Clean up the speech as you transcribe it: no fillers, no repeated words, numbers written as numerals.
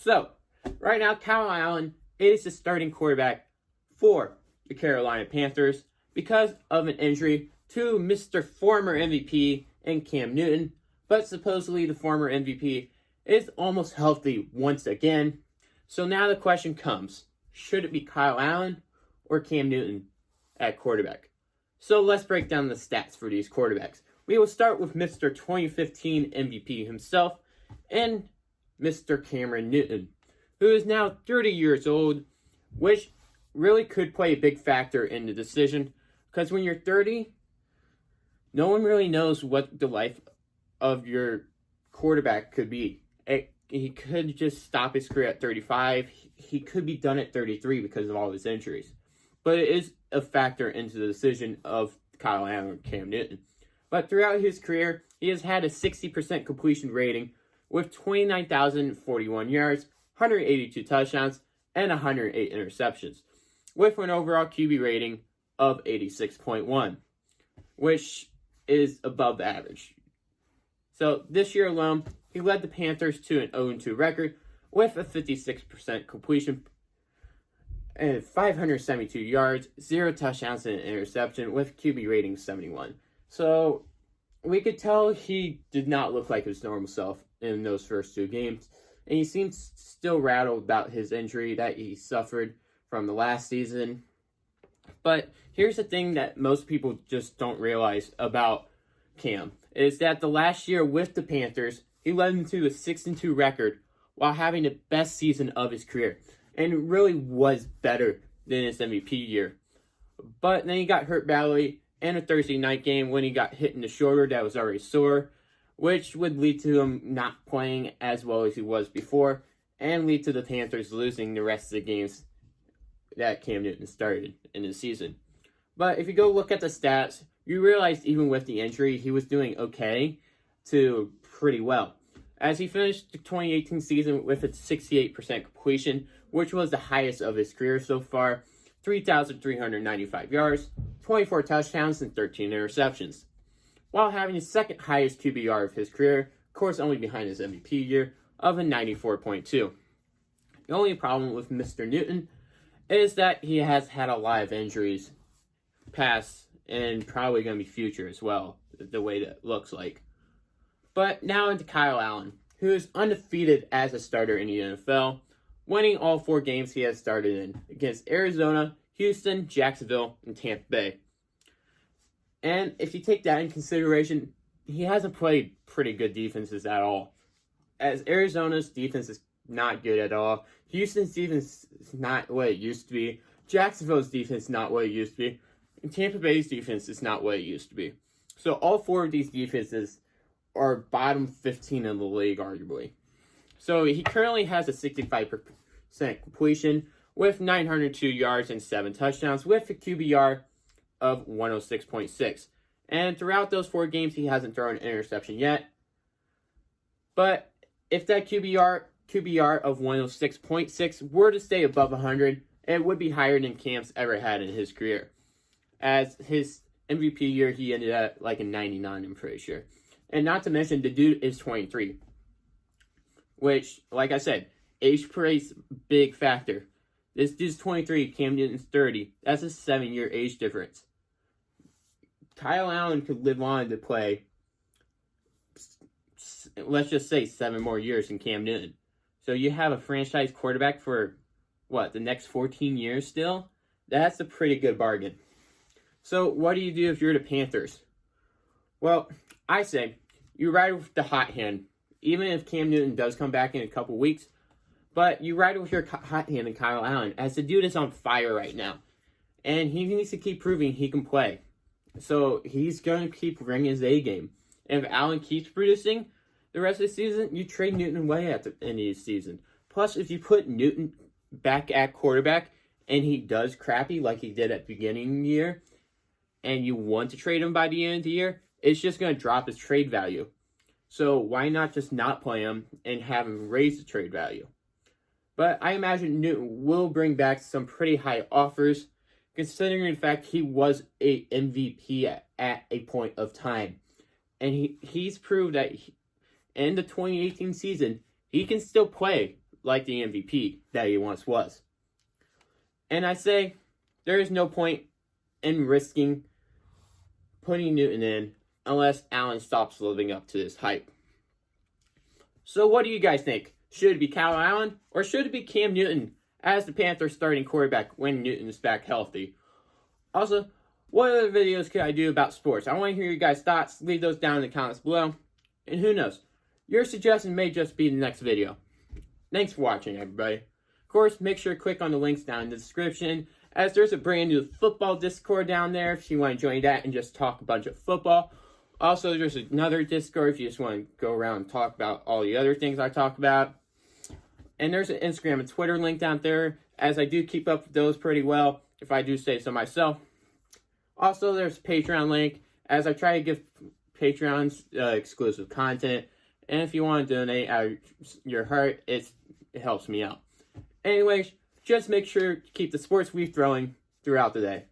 So, right now, Kyle Allen is the starting quarterback for the Carolina Panthers because of an injury to Mr. former MVP and Cam Newton. But supposedly the former MVP is almost healthy once again. So now the question comes, should it be Kyle Allen or Cam Newton at quarterback? So let's break down the stats for these quarterbacks. We will start with Mr. 2015 MVP himself and Mr. Cameron Newton, who is now 30 years old, which really could play a big factor in the decision, because when you're 30, no one really knows what the life of your quarterback could be. He could just stop his career at 35. He could be done at 33 because of all his injuries. But it is a factor into the decision of Kyle Allen and Cam Newton. But throughout his career, he has had a 60% completion rating with 29,041 yards, 182 touchdowns, and 108 interceptions, with an overall QB rating of 86.1, which is above average. So this year alone, he led the Panthers to an 0-2 record with a 56% completion and 572 yards, 0 touchdowns and an interception with QB rating 71. So we could tell he did not look like his normal self in those first 2 games. And he seems still rattled about his injury that he suffered from the last season. But here's the thing that most people just don't realize about Cam, is that the last year with the Panthers, he led them to a 6-2 record while having the best season of his career. And it really was better than his MVP year. But then he got hurt badly in a Thursday night game when he got hit in the shoulder that was already sore, which would lead to him not playing as well as he was before, and lead to the Panthers losing the rest of the games that Cam Newton started in the season. But if you go look at the stats, you realize even with the injury, he was doing okay to pretty well, as he finished the 2018 season with a 68% completion, which was the highest of his career so far, 3,395 yards, 24 touchdowns, and 13 interceptions, while having the second highest QBR of his career, of course only behind his MVP year, of a 94.2. The only problem with Mr. Newton is that he has had a lot of injuries past and probably going to be future as well, the way that looks like. But now into Kyle Allen, who is undefeated as a starter in the NFL, winning all 4 games he has started in against Arizona, Houston, Jacksonville, and Tampa Bay. And if you take that in consideration, he hasn't played pretty good defenses at all, as Arizona's defense is not good at all. Houston's defense is not what it used to be. Jacksonville's defense is not what it used to be. And Tampa Bay's defense is not what it used to be. So all 4 of these defenses are bottom 15 in the league, arguably. So he currently has a 65% completion with 902 yards and 7 touchdowns with a QBR of 106.6. And throughout those 4 games, he hasn't thrown an interception yet. But if that QBR of 106.6 were to stay above 100, it would be higher than Cam's ever had in his career. As his MVP year, he ended at like a 99, I'm pretty sure. And not to mention, the dude is 23. Which, like I said, age plays big factor. This dude's 23, Cam Newton's 30. That's a 7-year age difference. Kyle Allen could live on to play, let's just say, 7 more years than Cam Newton. So you have a franchise quarterback for, the next 14 years still? That's a pretty good bargain. So what do you do if you're the Panthers? Well, I say you ride with the hot hand, even if Cam Newton does come back in a couple weeks. But you ride with your hot hand in Kyle Allen, as the dude is on fire right now. And he needs to keep proving he can play. So he's going to keep bringing his A game. And if Allen keeps producing the rest of the season, you trade Newton away at the end of the season. Plus, if you put Newton back at quarterback, and he does crappy like he did at the beginning of the year, and you want to trade him by the end of the year, it's just going to drop his trade value. So why not just not play him and have him raise the trade value? But I imagine Newton will bring back some pretty high offers, considering the fact he was a MVP at a point of time. And he's proved that in the 2018 season, he can still play like the MVP that he once was. And I say there is no point in risking putting Newton in unless Allen stops living up to this hype. So what do you guys think? Should it be Kyle Allen or should it be Cam Newton as the Panthers starting quarterback when Newton is back healthy? Also, what other videos could I do about sports? I want to hear your guys' thoughts. Leave those down in the comments below. And who knows, your suggestion may just be the next video. Thanks for watching, everybody. Of course, make sure to click on the links down in the description, as there's a brand new football Discord down there if you want to join that and just talk a bunch of football. Also, there's another Discord if you just want to go around and talk about all the other things I talk about. And there's an Instagram and Twitter link down there, as I do keep up with those pretty well, if I do say so myself. Also, there's a Patreon link, as I try to give Patreons exclusive content. And if you want to donate out of your heart, it helps me out. Anyways, just make sure to keep the sports weave throwing throughout the day.